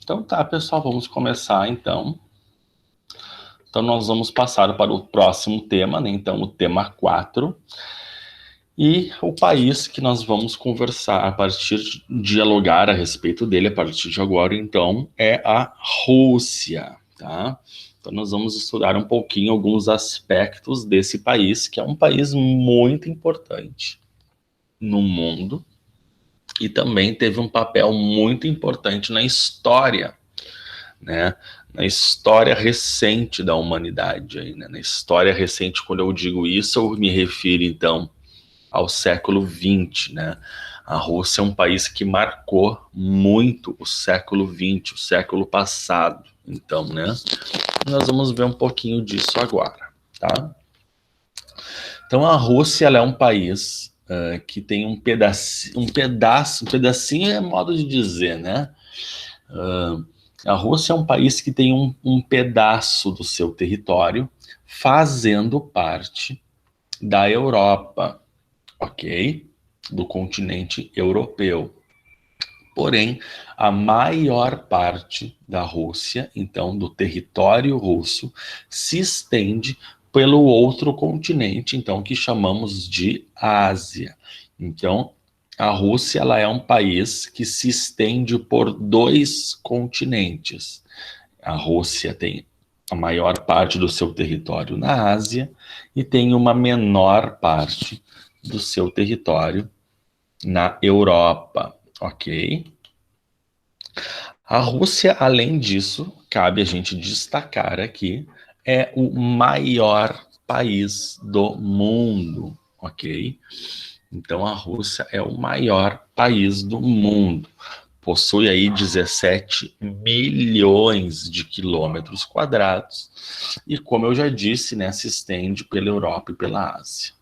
Então tá, pessoal, vamos começar então. Então nós vamos passar para o próximo tema, né? Então o tema 4. E o país que nós vamos conversar a partir de dialogar a respeito dele a partir de agora, então, é a Rússia, tá? Então nós vamos estudar um pouquinho alguns aspectos desse país, que é um país muito importante no mundo e também teve um papel muito importante na história, né? Na história recente da humanidade, aí, né? Na história recente, quando eu digo isso, eu me refiro, então, ao século XX, né? A Rússia é um país que marcou muito o século XX, o século passado. Então, né? Nós vamos ver um pouquinho disso agora, tá? Então, a Rússia, ela é um país que tem um pedacinho é modo de dizer, né? A Rússia é um país que tem um pedaço do seu território fazendo parte da Europa, ok? Do continente europeu. Porém, a maior parte da Rússia, então do território russo, se estende pelo outro continente, então que chamamos de Ásia. Então, a Rússia, ela é um país que se estende por 2 continentes. A Rússia tem a maior parte do seu território na Ásia e tem uma menor parte do seu território na Europa, ok? A Rússia, além disso, cabe a gente destacar aqui, é o maior país do mundo, ok? Então a Rússia é o maior país do mundo. Possui aí 17 milhões de quilômetros quadrados e, como eu já disse, né, se estende pela Europa e pela Ásia.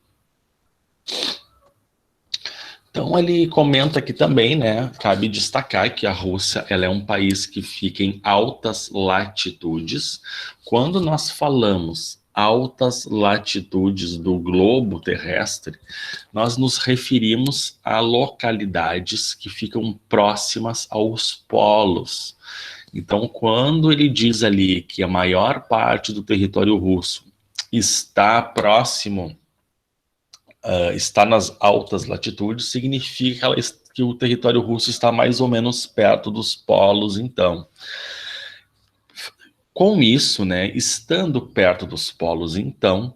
Então ele comenta aqui também, né, cabe destacar que a Rússia ela é um país que fica em altas latitudes. Quando nós falamos altas latitudes do globo terrestre, nós nos referimos a localidades que ficam próximas aos polos. Então, quando ele diz ali que a maior parte do território russo está próximo, está nas altas latitudes, significa que o território russo está mais ou menos perto dos polos, então. Com isso, né, estando perto dos polos, então,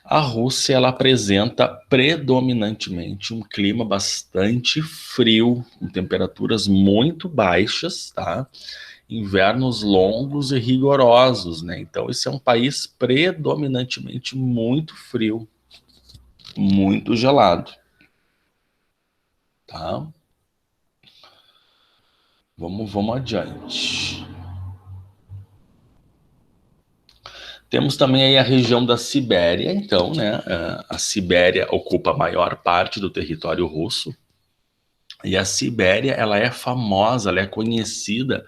a Rússia ela apresenta predominantemente um clima bastante frio, com temperaturas muito baixas, tá? Invernos longos e rigorosos, né? Então, esse é um país predominantemente muito frio, muito gelado, tá? Vamos adiante. Temos também aí a região da Sibéria, então, né? A Sibéria ocupa a maior parte do território russo. E a Sibéria, ela é famosa, ela é conhecida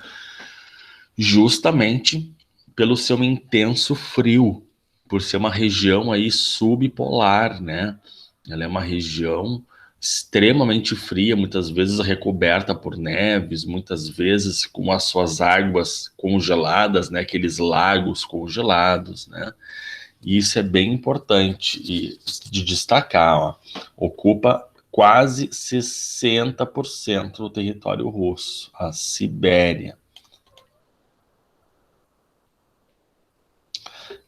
justamente pelo seu intenso frio, por ser uma região aí subpolar, né? Ela é uma região extremamente fria, muitas vezes recoberta por neves, muitas vezes com as suas águas congeladas, né? Aqueles lagos congelados, né? E isso é bem importante de destacar, ó. Ocupa quase 60% do território russo, a Sibéria.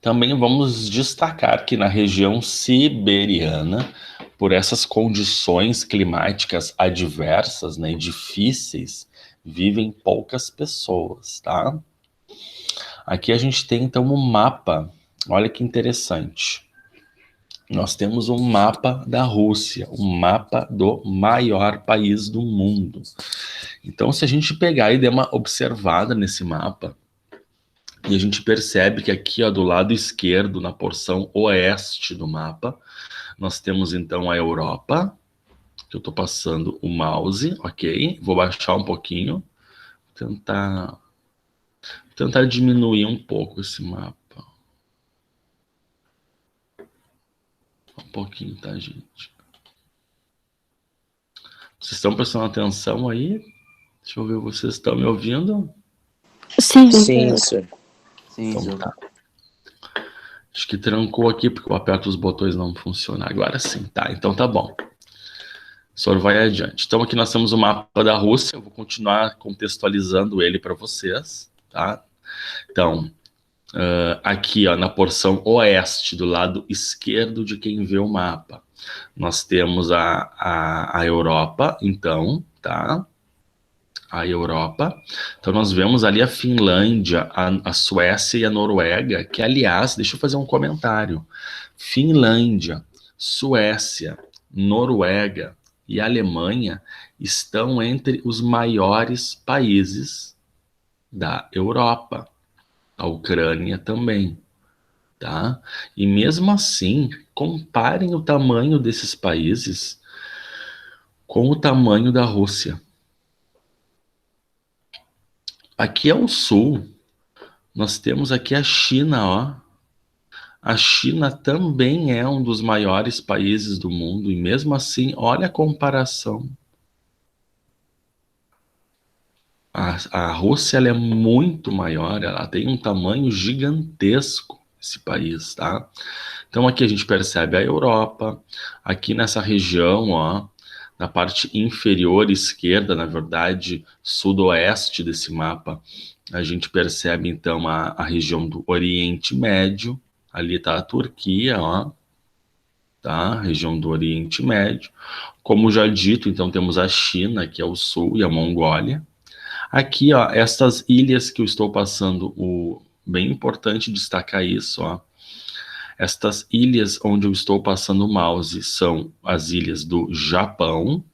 Também vamos destacar que na região siberiana, por essas condições climáticas adversas, né, difíceis, vivem poucas pessoas, tá? Aqui a gente tem então um mapa, olha que interessante. Nós temos um mapa da Rússia, um mapa do maior país do mundo. Então, se a gente pegar e der uma observada nesse mapa, e a gente percebe que aqui, ó, do lado esquerdo, na porção oeste do mapa, nós temos então a Europa, que eu estou passando o mouse, ok? Vou baixar um pouquinho, tentar diminuir um pouco esse mapa. Um pouquinho, tá, gente? Vocês estão prestando atenção aí? Deixa eu ver, vocês estão me ouvindo? Sim, Sim, senhor. Sim, Então senhor. tá. Acho que trancou aqui, porque eu aperto os botões e não funciona. Agora sim, tá. Então tá bom. O senhor vai adiante. Então aqui nós temos o mapa da Rússia. Eu vou continuar contextualizando ele para vocês, tá? Então, aqui ó, na porção oeste, do lado esquerdo de quem vê o mapa, nós temos a Europa, então, tá? A Europa. Então nós vemos ali a Finlândia, a Suécia e a Noruega, que aliás, deixa eu fazer um comentário. Finlândia, Suécia, Noruega e Alemanha estão entre os maiores países da Europa. A Ucrânia também, tá? E mesmo assim, comparem o tamanho desses países com o tamanho da Rússia. Aqui ao sul, nós temos aqui a China, ó. A China também é um dos maiores países do mundo, e mesmo assim, olha a comparação. A Rússia ela é muito maior, ela tem um tamanho gigantesco, esse país, tá? Então aqui a gente percebe a Europa, aqui nessa região, ó, na parte inferior esquerda, na verdade, sudoeste desse mapa, a gente percebe então a região do Oriente Médio, ali está a Turquia, ó, tá? Região do Oriente Médio. Como já dito, então temos a China, que é o sul, e a Mongólia. Aqui, ó, estas ilhas que eu estou passando, bem importante destacar isso, ó. Estas ilhas onde eu estou passando o mouse são as ilhas do Japão.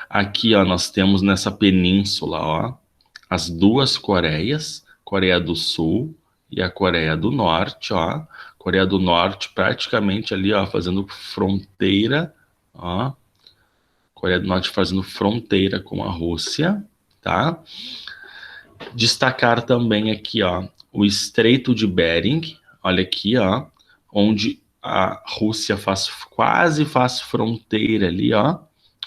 Aqui, ó, nós temos nessa península, ó, as duas Coreias, Coreia do Sul e a Coreia do Norte, ó. Coreia do Norte praticamente ali, ó, fazendo fronteira, ó. Coreia do Norte fazendo fronteira com a Rússia, tá? Destacar também aqui, ó, o Estreito de Bering, olha aqui, ó, onde a Rússia quase faz fronteira ali, ó,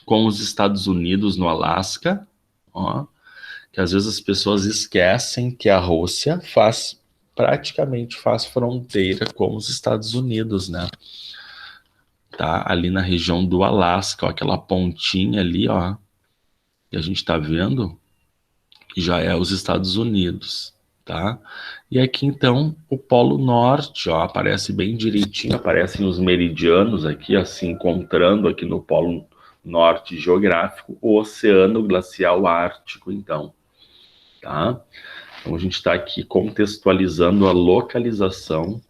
com os Estados Unidos no Alasca, ó, que às vezes as pessoas esquecem que a Rússia praticamente faz fronteira com os Estados Unidos, né? Tá ali na região do Alasca, ó, aquela pontinha ali, ó, que a gente tá vendo, que já é os Estados Unidos, tá? E aqui então o Polo Norte, ó, aparece bem direitinho, aparecem os meridianos aqui, assim, encontrando aqui no Polo Norte geográfico o Oceano Glacial Ártico, então, tá? Então a gente está aqui contextualizando a localização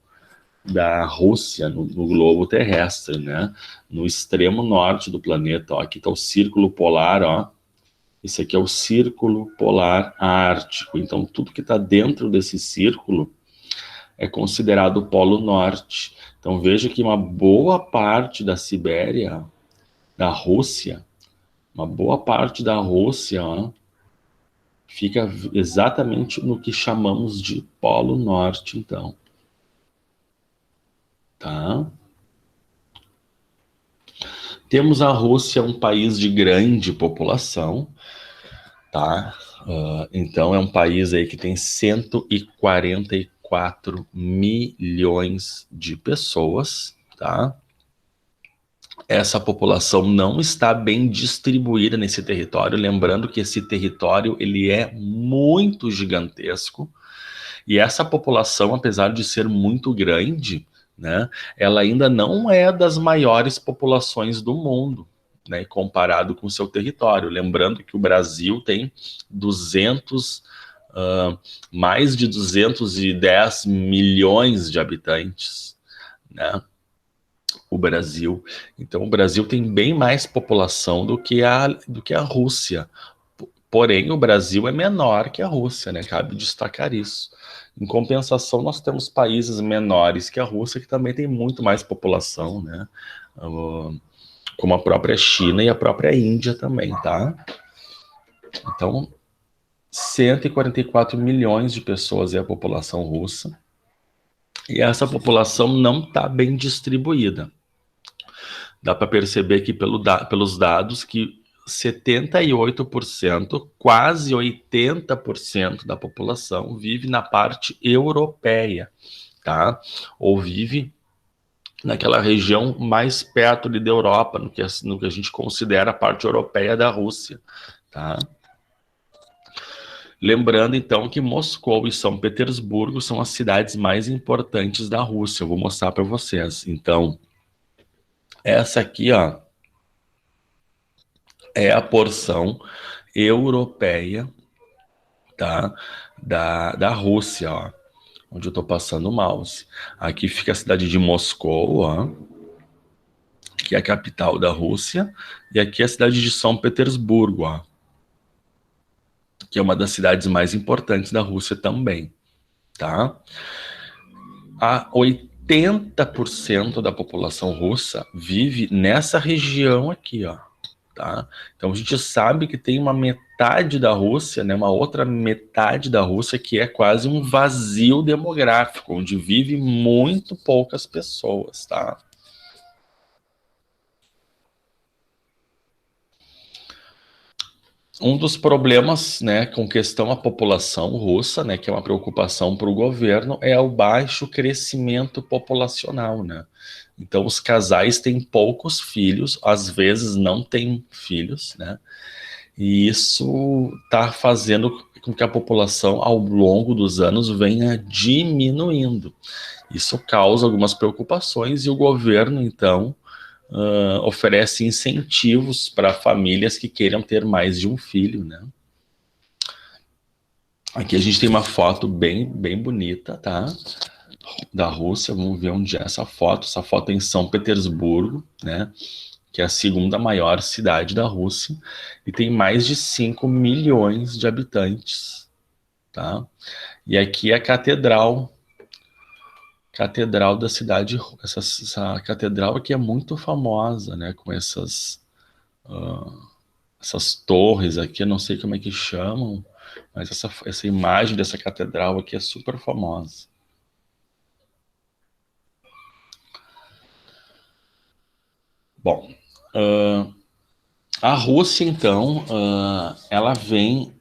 da Rússia no globo terrestre, né? No extremo norte do planeta, ó, aqui está o Círculo Polar, ó. Esse aqui é o Círculo Polar Ártico. Então, tudo que está dentro desse círculo é considerado o Polo Norte. Então, veja que uma boa parte da Sibéria, da Rússia, uma boa parte da Rússia, ó, fica exatamente no que chamamos de Polo Norte, então. Tá? Temos a Rússia, um país de grande população, tá? Então é um país aí que tem 144 milhões de pessoas, tá? Essa população não está bem distribuída nesse território, lembrando que esse território ele é muito gigantesco, e essa população, apesar de ser muito grande, né, ela ainda não é das maiores populações do mundo, né, comparado com o seu território. Lembrando que o Brasil tem mais de 210 milhões de habitantes, né? O Brasil. Então, o Brasil tem bem mais população do que a Rússia. Porém, o Brasil é menor que a Rússia, né? Cabe destacar isso. Em compensação, nós temos países menores que a Rússia que também tem muito mais população, né? Como a própria China e a própria Índia também, tá? Então, 144 milhões de pessoas é a população russa. E essa população não está bem distribuída. Dá para perceber aqui pelos dados que 78%, quase 80% da população vive na parte europeia, tá? Ou vive naquela região mais perto ali da Europa, no que a gente considera a parte europeia da Rússia, tá? Lembrando, então, que Moscou e São Petersburgo são as cidades mais importantes da Rússia. Eu vou mostrar para vocês. Então, essa aqui, ó, é a porção europeia, tá? Da Rússia, ó, onde eu estou passando o mouse. Aqui fica a cidade de Moscou, ó, que é a capital da Rússia, e aqui é a cidade de São Petersburgo, ó, que é uma das cidades mais importantes da Rússia também, tá? A 80% da população russa vive nessa região aqui, ó, tá? Então a gente sabe que tem uma metade da Rússia, né, uma outra metade da Rússia que é quase um vazio demográfico, onde vive muito poucas pessoas, tá? Um dos problemas, né, com questão à população russa, né, que é uma preocupação para o governo, é o baixo crescimento populacional, né? Então, os casais têm poucos filhos, às vezes não têm filhos, né? E isso está fazendo com que a população, ao longo dos anos, venha diminuindo. Isso causa algumas preocupações e o governo, então, oferece incentivos para famílias que queiram ter mais de um filho, né? Aqui a gente tem uma foto bem bonita, tá? Da Rússia, vamos ver onde é essa foto. Essa foto é em São Petersburgo, né? Que é a segunda maior cidade da Rússia e tem mais de 5 milhões de habitantes, tá? E aqui é a catedral da cidade. Essa catedral aqui é muito famosa, né? Com essas torres aqui, eu não sei como é que chamam, mas essa imagem dessa catedral aqui é super famosa. Bom, a Rússia, então, ela vem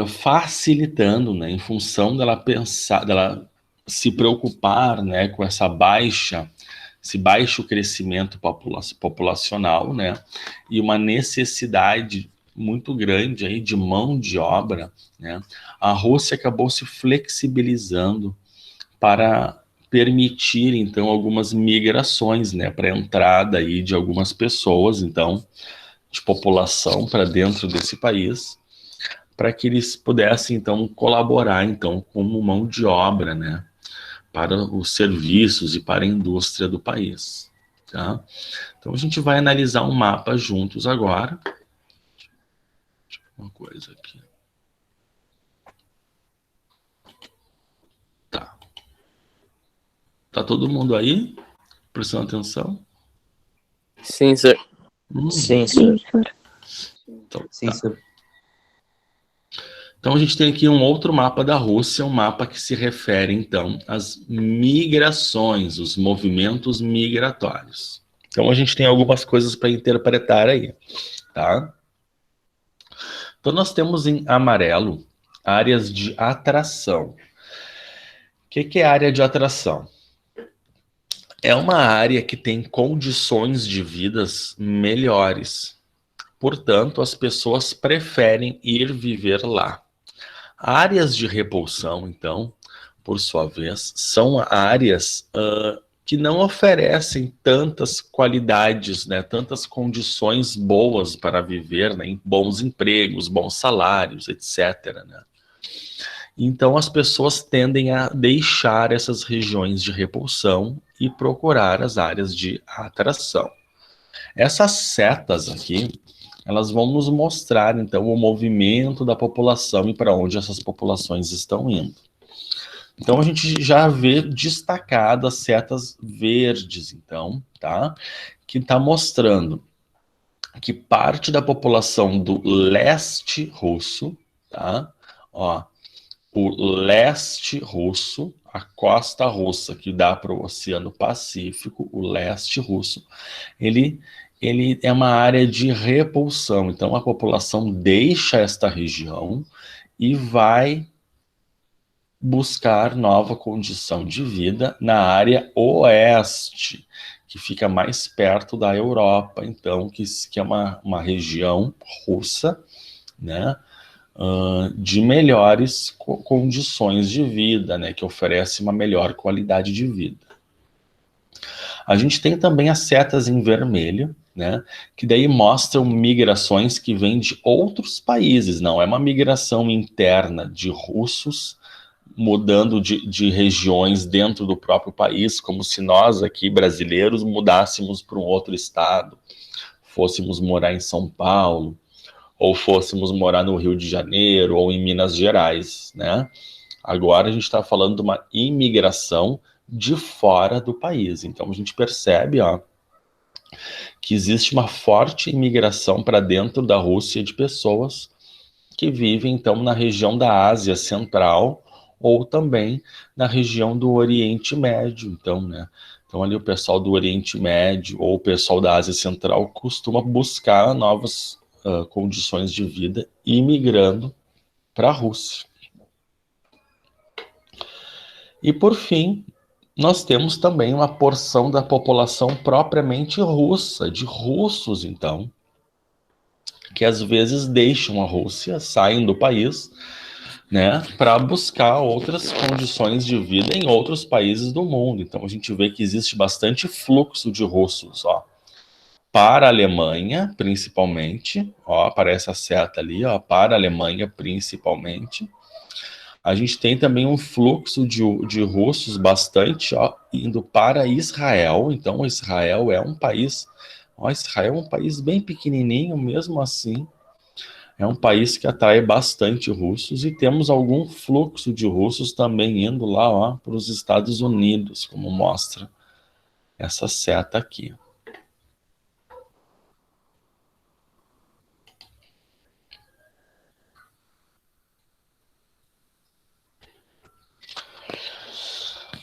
facilitando, né, em função dela pensar, dela se preocupar, né, com esse baixo crescimento populacional, né, e uma necessidade muito grande aí de mão de obra, né, a Rússia acabou se flexibilizando para permitir, então, algumas migrações, né, para a entrada aí de algumas pessoas, então, de população para dentro desse país, para que eles pudessem, então, colaborar, então, como mão de obra, né, para os serviços e para a indústria do país, tá? Então, a gente vai analisar um mapa juntos agora. Uma coisa aqui. Tá. Tá todo mundo aí? Prestando atenção? Sim, senhor. Sim, senhor. Então, Sim, tá. senhor. Então, a gente tem aqui um outro mapa da Rússia, um mapa que se refere, então, às migrações, os movimentos migratórios. Então, a gente tem algumas coisas para interpretar aí, tá? Então, nós temos em amarelo áreas de atração. O que é área de atração? É uma área que tem condições de vidas melhores. Portanto, as pessoas preferem ir viver lá. Áreas de repulsão, então, por sua vez, são áreas que não oferecem tantas qualidades, né, tantas condições boas para viver, né, bons empregos, bons salários, etc., né? Então, as pessoas tendem a deixar essas regiões de repulsão e procurar as áreas de atração. Essas setas aqui, elas vão nos mostrar, então, o movimento da população e para onde essas populações estão indo. Então, a gente já vê destacado as setas verdes, então, tá? Que está mostrando que parte da população do leste russo, tá? Ó, o leste russo, a costa russa que dá para o Oceano Pacífico, o leste russo, ele ele é uma área de repulsão. Então, a população deixa esta região e vai buscar nova condição de vida na área oeste, que fica mais perto da Europa, então, que é uma região russa, né, de melhores condições de vida, né, que oferece uma melhor qualidade de vida. A gente tem também as setas em vermelho, né, que daí mostram migrações que vêm de outros países, não é uma migração interna de russos mudando de regiões dentro do próprio país, como se nós aqui, brasileiros, mudássemos para um outro estado, fôssemos morar em São Paulo, ou fôssemos morar no Rio de Janeiro, ou em Minas Gerais, né? Agora a gente está falando de uma imigração de fora do país. Então a gente percebe, ó, que existe uma forte imigração para dentro da Rússia de pessoas que vivem, então, na região da Ásia Central ou também na região do Oriente Médio. Então, né? Então, ali o pessoal do Oriente Médio ou o pessoal da Ásia Central costuma buscar novas condições de vida imigrando para a Rússia. E, por fim, nós temos também uma porção da população propriamente russa, de russos, então, que às vezes deixam a Rússia, saem do país, né, para buscar outras condições de vida em outros países do mundo. Então a gente vê que existe bastante fluxo de russos, ó, para a Alemanha, principalmente, ó, aparece a seta ali, ó, para a Alemanha, principalmente. A gente tem também um fluxo de russos bastante, ó, indo para Israel. Então Israel é um país, ó, Israel é um país bem pequenininho, mesmo assim. É um país que atrai bastante russos e temos algum fluxo de russos também indo lá para os Estados Unidos, como mostra essa seta aqui.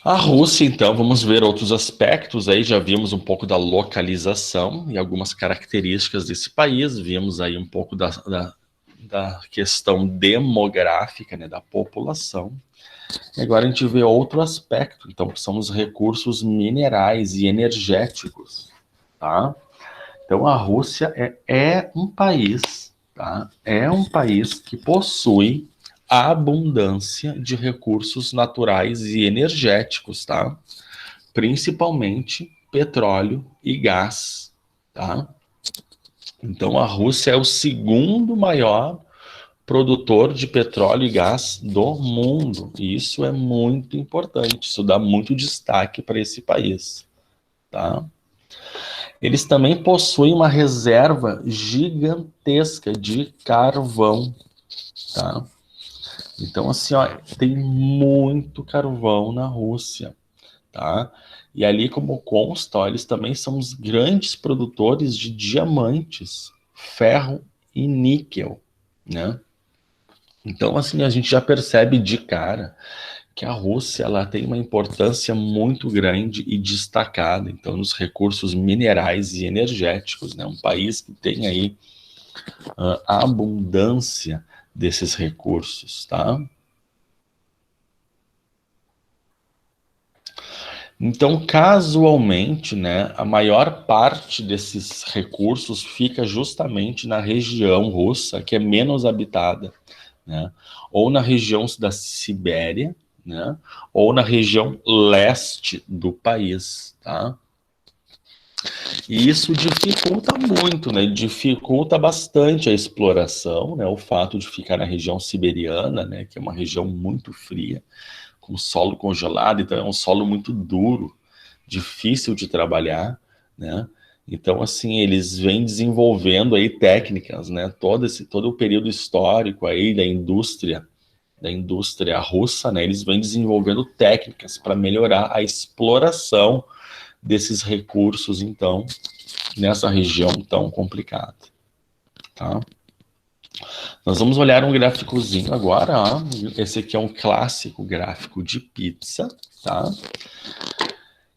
A Rússia, então, vamos ver outros aspectos aí, já vimos um pouco da localização e algumas características desse país, vimos aí um pouco da questão demográfica, né, da população. E agora a gente vê outro aspecto, então, que são os recursos minerais e energéticos, tá? Então, a Rússia é um país, tá? É um país que possui a abundância de recursos naturais e energéticos, tá? Principalmente petróleo e gás, tá? Então, a Rússia é o segundo maior produtor de petróleo e gás do mundo. E isso é muito importante, isso dá muito destaque para esse país, tá? Eles também possuem uma reserva gigantesca de carvão, tá? Então, assim, ó, tem muito carvão na Rússia, tá? E ali, como consta, ó, eles também são os grandes produtores de diamantes, ferro e níquel, né? Então, assim, a gente já percebe de cara que a Rússia ela tem uma importância muito grande e destacada, então, nos recursos minerais e energéticos, né? Um país que tem aí a abundância desses recursos, tá? Então, casualmente, né, a maior parte desses recursos fica justamente na região russa, que é menos habitada, né? Ou na região da Sibéria, né? Ou na região leste do país, tá? E isso dificulta muito, né? Dificulta bastante a exploração, né? O fato de ficar na região siberiana, né? Que é uma região muito fria, com solo congelado, então é um solo muito duro, difícil de trabalhar, né? Então, assim, eles vêm desenvolvendo aí técnicas, né? Todo o período histórico aí da indústria russa, né? Eles vêm desenvolvendo técnicas para melhorar a exploração desses recursos, então, nessa região tão complicada, tá? Nós vamos olhar um gráficozinho agora, ó. Esse aqui é um clássico gráfico de pizza, tá?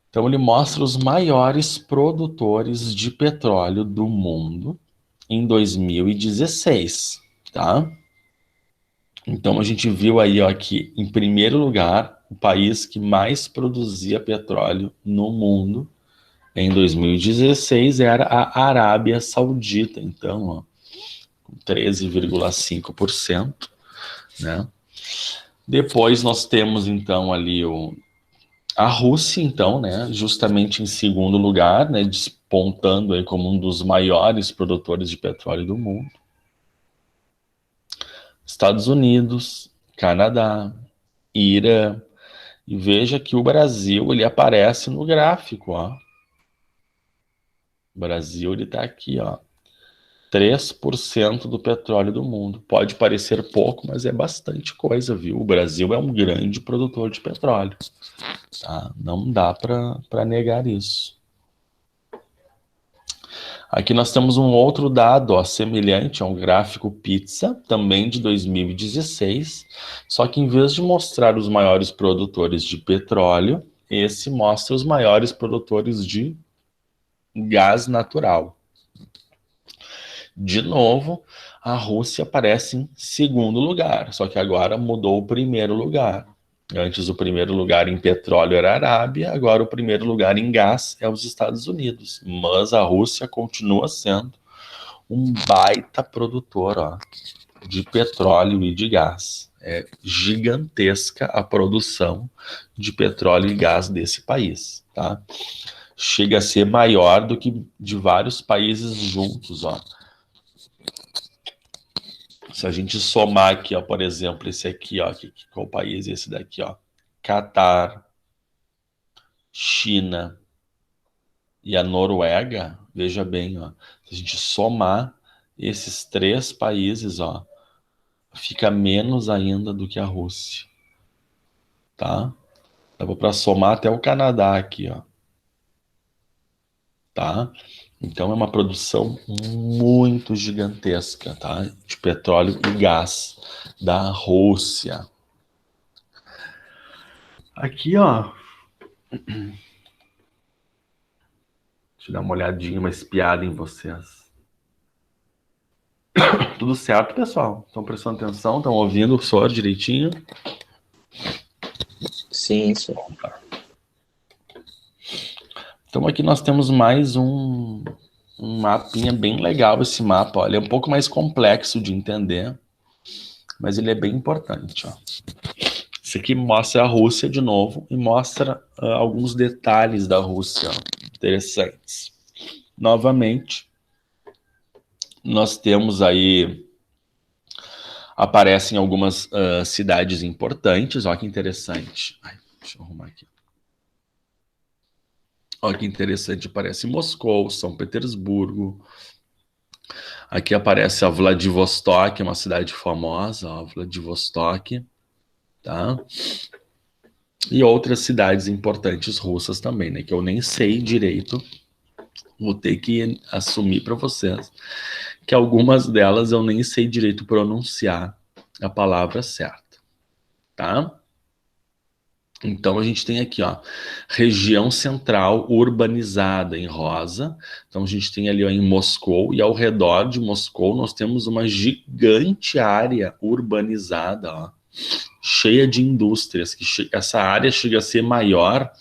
Então, ele mostra os maiores produtores de petróleo do mundo em 2016, tá? Então, a gente viu aí, ó, que, em primeiro lugar, o país que mais produzia petróleo no mundo em 2016 era a Arábia Saudita. Então, ó, com 13,5%, né? Depois nós temos, então, ali a Rússia, então, né, justamente em segundo lugar, né, despontando aí como um dos maiores produtores de petróleo do mundo. Estados Unidos, Canadá, Irã, e veja que o Brasil, ele aparece no gráfico, ó. O Brasil, ele tá aqui, ó. 3% do petróleo do mundo. Pode parecer pouco, mas é bastante coisa, viu? O Brasil é um grande produtor de petróleo, tá? Não dá para negar isso. Aqui nós temos um outro dado, ó, semelhante a um gráfico pizza, também de 2016, só que em vez de mostrar os maiores produtores de petróleo, esse mostra os maiores produtores de gás natural. De novo, a Rússia aparece em segundo lugar, só que agora mudou o primeiro lugar. Antes o primeiro lugar em petróleo era a Arábia, agora o primeiro lugar em gás é os Estados Unidos. Mas a Rússia continua sendo um baita produtor, ó, de petróleo e de gás. É gigantesca a produção de petróleo e gás desse país, tá? Chega a ser maior do que de vários países juntos, ó. Se a gente somar aqui, ó, por exemplo, esse aqui, ó, qual país é esse daqui, ó? Catar, China e a Noruega, veja bem, ó, se a gente somar esses três países, ó, fica menos ainda do que a Rússia, tá? Dá para somar até o Canadá aqui, ó, tá? Então é uma produção muito gigantesca, tá? De petróleo e gás da Rússia. Aqui, ó, deixa eu dar uma olhadinha, uma espiada em vocês. Tudo certo, pessoal? Estão prestando atenção? Estão ouvindo o som direitinho? Sim, sir. Então aqui nós temos mais um mapinha bem legal, esse mapa. Ó. Ele é um pouco mais complexo de entender, mas ele é bem importante. Ó. Esse aqui mostra a Rússia de novo e mostra alguns detalhes da Rússia, ó, interessantes. Novamente, nós temos aí, aparecem algumas cidades importantes. Olha que interessante. Ai, deixa eu arrumar aqui. Olha que interessante, aparece Moscou, São Petersburgo. Aqui aparece a Vladivostok, uma cidade famosa, ó, Vladivostok, tá? E outras cidades importantes russas também, né? Que eu nem sei direito. Vou ter que assumir para vocês que algumas delas eu nem sei direito pronunciar a palavra certa, tá? Então a gente tem aqui, ó, região central urbanizada em rosa. Então a gente tem ali, ó, em Moscou, e ao redor de Moscou nós temos uma gigante área urbanizada, ó, cheia de indústrias. Essa área chega a ser maior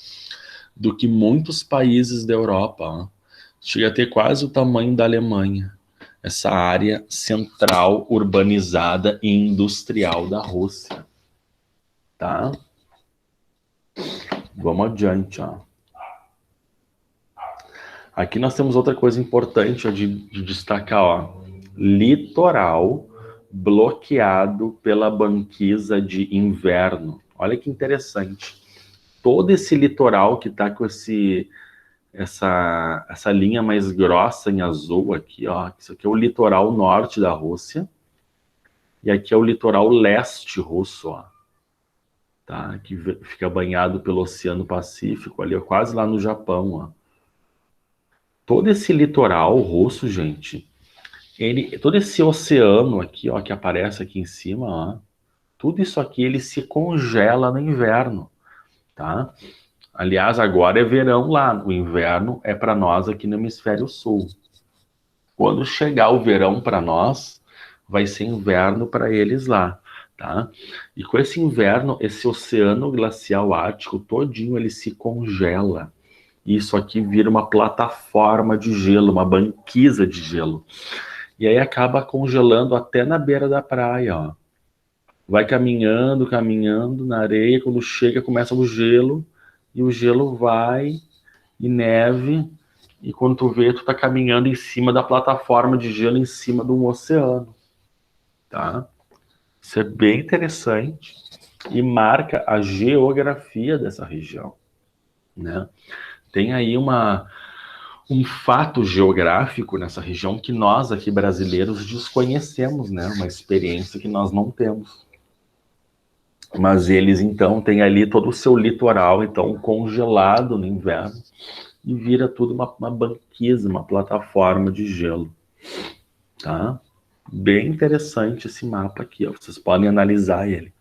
do que muitos países da Europa, ó. Chega a ter quase o tamanho da Alemanha. Essa área central urbanizada e industrial da Rússia, tá? Vamos adiante, ó. Aqui nós temos outra coisa importante, ó, de destacar, ó. Litoral bloqueado pela banquisa de inverno. Olha que interessante. Todo esse litoral que está com essa linha mais grossa em azul aqui, ó. Isso aqui é o litoral norte da Rússia. E aqui é o litoral leste russo, ó. Tá? Que fica banhado pelo Oceano Pacífico, ali, ó, quase lá no Japão, ó. Todo esse litoral russo, gente, todo esse oceano aqui, ó, que aparece aqui em cima, ó, tudo isso aqui ele se congela no inverno, tá? Aliás, agora é verão lá, o inverno é para nós aqui no hemisfério sul. Quando chegar o verão para nós, vai ser inverno para eles lá, tá? E com esse inverno, esse oceano glacial ártico todinho ele se congela. Isso aqui vira uma plataforma de gelo, uma banquisa de gelo. E aí acaba congelando até na beira da praia, ó. Vai caminhando, caminhando na areia, quando chega começa o gelo, e o gelo vai, e neve, e quando tu vê, tu tá caminhando em cima da plataforma de gelo, em cima de um oceano, tá? Isso é bem interessante e marca a geografia dessa região, né? Tem aí um fato geográfico nessa região que nós aqui brasileiros desconhecemos, né? Uma experiência que nós não temos. Mas eles então têm ali todo o seu litoral então congelado no inverno e vira tudo uma banquisa, uma plataforma de gelo, tá? Bem interessante esse mapa aqui, ó. Vocês podem analisar ele,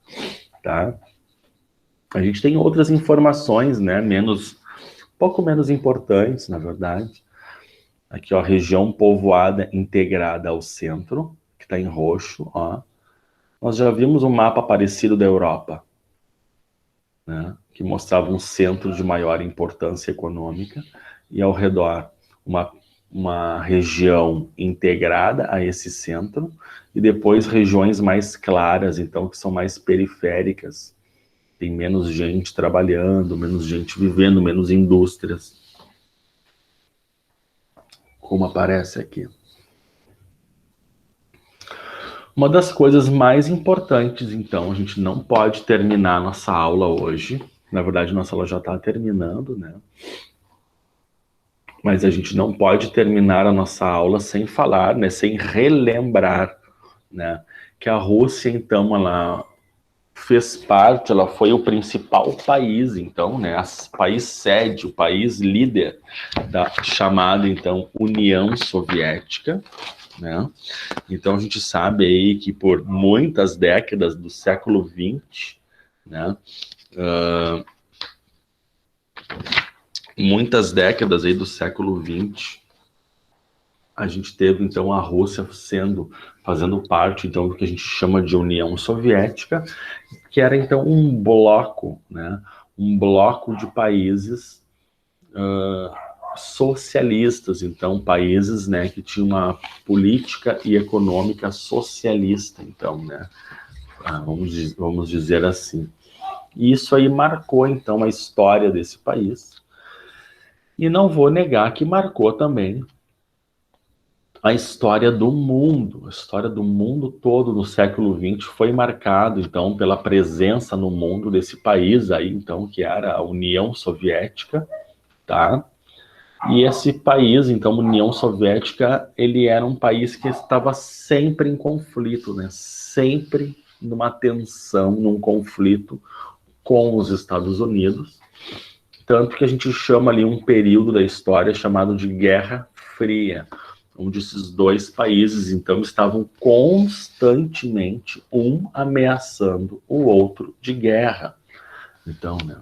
tá? A gente tem outras informações, né? Pouco menos importantes, na verdade. Aqui, ó, região povoada integrada ao centro, que está em roxo, ó. Nós já vimos um mapa parecido da Europa, né? Que mostrava um centro de maior importância econômica e ao redor uma região integrada a esse centro e depois regiões mais claras, então, que são mais periféricas. Tem menos gente trabalhando, menos gente vivendo, menos indústrias. Como aparece aqui. Uma das coisas mais importantes, então, a gente não pode terminar nossa aula hoje. Na verdade, nossa aula já está terminando, né? Mas a gente não pode terminar a nossa aula sem falar, né? Sem relembrar, né? Que a Rússia, então, ela fez parte, ela foi o principal país, então, né? O país sede, o país líder da chamada, então, União Soviética, né? Então a gente sabe aí que por muitas décadas do século XX, né? Muitas décadas aí do século XX, a gente teve então a Rússia fazendo parte então do que a gente chama de União Soviética, que era então um bloco, né? Um bloco de países socialistas, então países, né, que tinham uma política e econômica socialista, então, né, vamos dizer assim. E isso aí marcou então a história desse país. E não vou negar que marcou também a história do mundo. A história do mundo todo no século XX foi marcado então pela presença no mundo desse país aí, então, que era a União Soviética, tá? E esse país, então, União Soviética, ele era um país que estava sempre em conflito, né? Sempre numa tensão, num conflito com os Estados Unidos. Tanto que a gente chama ali um período da história chamado de Guerra Fria, onde esses dois países, então, estavam constantemente um ameaçando o outro de guerra. Então, né?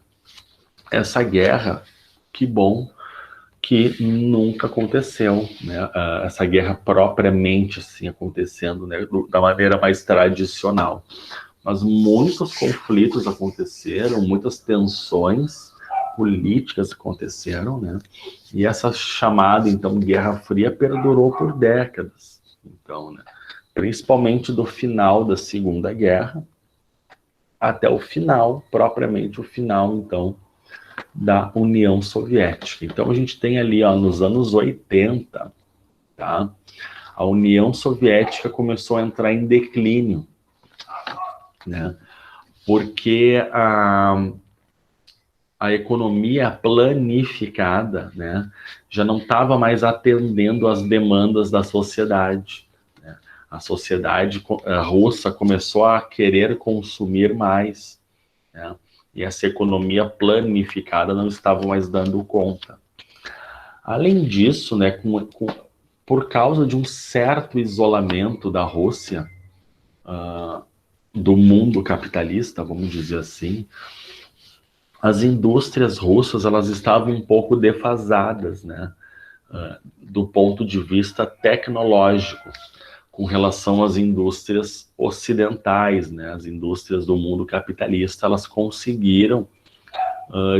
Essa guerra, que bom que nunca aconteceu, né? Essa guerra propriamente assim acontecendo, né? Da maneira mais tradicional. Mas muitos conflitos aconteceram, muitas tensões políticas aconteceram, né? E essa chamada então Guerra Fria perdurou por décadas, então, né? Principalmente do final da Segunda Guerra até o final, propriamente o final, então, da União Soviética. Então a gente tem ali, ó, nos anos 80, tá? A União Soviética começou a entrar em declínio, né? Porque a economia planificada, né, já não estava mais atendendo às demandas da sociedade, né? A sociedade russa começou a querer consumir mais, né? E essa economia planificada não estava mais dando conta. Além disso, né, por causa de um certo isolamento da Rússia, do mundo capitalista, vamos dizer assim, as indústrias russas, elas estavam um pouco defasadas, né, do ponto de vista tecnológico, com relação às indústrias ocidentais, né, as indústrias do mundo capitalista, elas conseguiram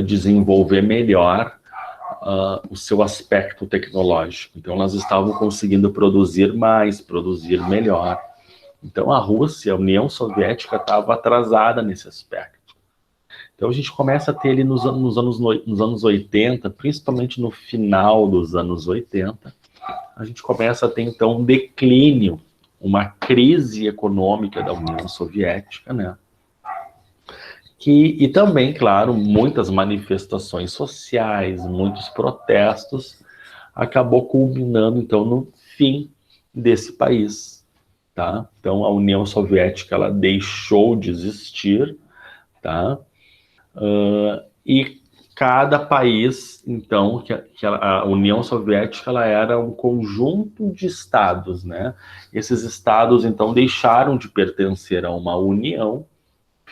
desenvolver melhor o seu aspecto tecnológico. Então, elas estavam conseguindo produzir mais, produzir melhor. Então, a Rússia, a União Soviética, estava atrasada nesse aspecto. Então, a gente começa a ter ali nos anos 80, principalmente no final dos anos 80, a gente começa a ter, então, um declínio, uma crise econômica da União Soviética, né? E também, claro, muitas manifestações sociais, muitos protestos, acabou culminando, então, no fim desse país, tá? Então, a União Soviética, ela deixou de existir, tá? E cada país, então, a União Soviética, ela era um conjunto de estados, né? Esses estados, então, deixaram de pertencer a uma união,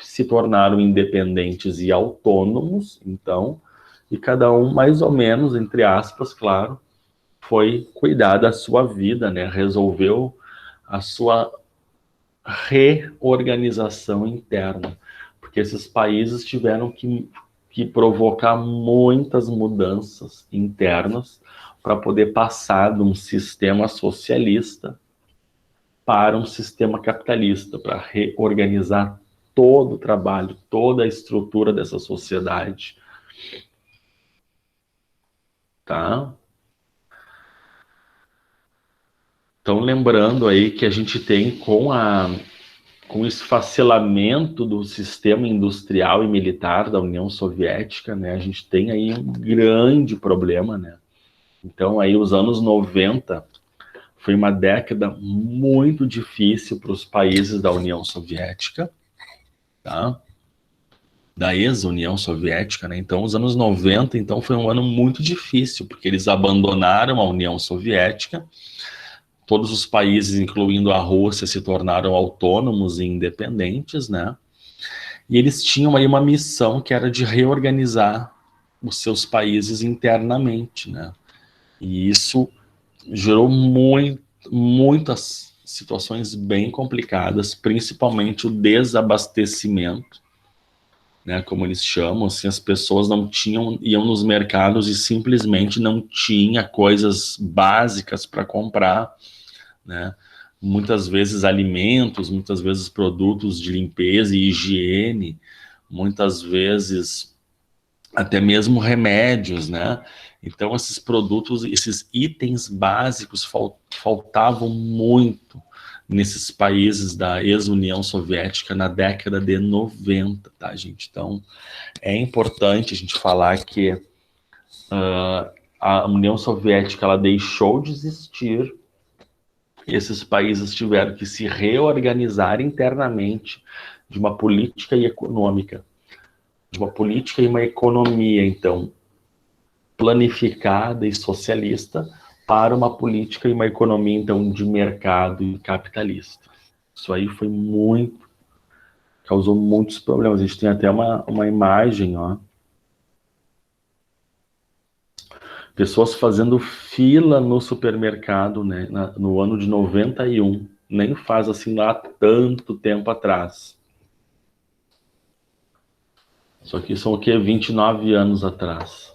se tornaram independentes e autônomos, então, e cada um, mais ou menos, entre aspas, claro, foi cuidar da sua vida, né? Resolveu a sua reorganização interna, porque esses países tiveram que provocar muitas mudanças internas para poder passar de um sistema socialista para um sistema capitalista, para reorganizar todo o trabalho, toda a estrutura dessa sociedade. Tá? Então, lembrando aí que a gente tem com o esfacelamento do sistema industrial e militar da União Soviética, né, a gente tem aí um grande problema, né? Então, aí os anos 90 foi uma década muito difícil para os países da União Soviética, tá? Da ex-União Soviética, né? Então, os anos 90, então, foi um ano muito difícil, porque eles abandonaram a União Soviética, todos os países, incluindo a Rússia, se tornaram autônomos e independentes, né? E eles tinham aí uma missão que era de reorganizar os seus países internamente, né? E isso gerou muitas situações bem complicadas, principalmente o desabastecimento, né, como eles chamam, assim, as pessoas não tinham, iam nos mercados e simplesmente não tinha coisas básicas para comprar, né? Muitas vezes alimentos, muitas vezes produtos de limpeza e higiene, muitas vezes até mesmo remédios, né? Então esses produtos, esses itens básicos faltavam muito nesses países da ex-União Soviética na década de 90, tá, gente? Então é importante a gente falar que a União Soviética, ela deixou de existir. Esses países tiveram que se reorganizar internamente de uma política e econômica, de uma política e uma economia, então, planificada e socialista, para uma política e uma economia, então, de mercado e capitalista. Isso aí foi causou muitos problemas. A gente tem até uma imagem, ó. Pessoas fazendo fila no supermercado, né, no ano de 91. Nem faz assim lá tanto tempo atrás. Isso aqui são o quê? 29 anos atrás.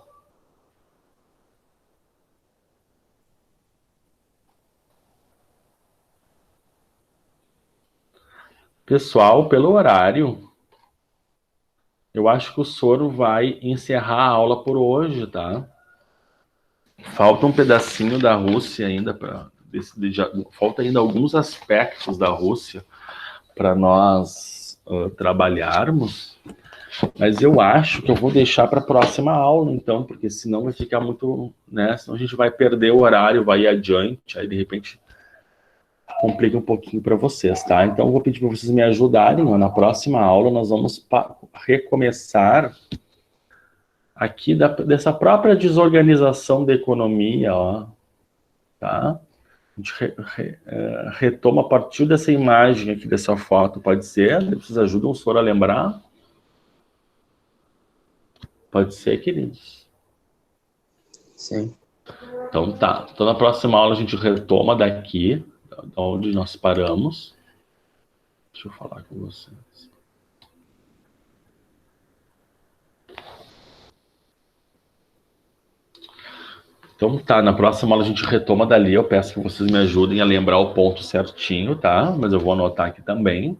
Pessoal, pelo horário, eu acho que o Soro vai encerrar a aula por hoje, tá? Falta um pedacinho da Rússia ainda falta ainda alguns aspectos da Rússia para nós trabalharmos, mas eu acho que eu vou deixar para a próxima aula, então, porque senão vai ficar muito, né? Senão a gente vai perder o horário, vai ir adiante, aí de repente complica um pouquinho para vocês, tá? Então eu vou pedir para vocês me ajudarem, ó, na próxima aula nós vamos recomeçar aqui dessa própria desorganização da economia, ó, tá? A gente retoma a partir dessa imagem aqui, dessa foto, pode ser? Vocês ajudam o senhor a lembrar? Pode ser, queridos? Sim. Então tá. Então na próxima aula a gente retoma daqui, onde nós paramos. Deixa eu falar com vocês. Então tá, na próxima aula a gente retoma dali. Eu peço que vocês me ajudem a lembrar o ponto certinho, tá? Mas eu vou anotar aqui também.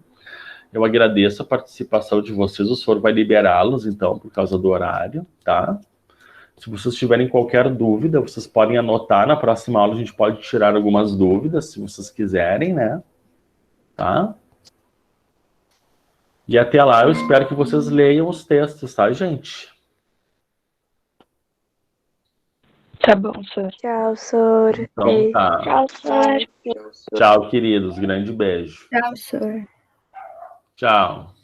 Eu agradeço a participação de vocês. O senhor vai liberá-los, então, por causa do horário, tá? Se vocês tiverem qualquer dúvida, vocês podem anotar. Na próxima aula a gente pode tirar algumas dúvidas, se vocês quiserem, né? Tá? E até lá eu espero que vocês leiam os textos, tá, gente? Tá bom, senhor. Tchau, senhor. Então tá. Tchau, senhor. Tchau, queridos. Grande beijo. Tchau, senhor. Tchau.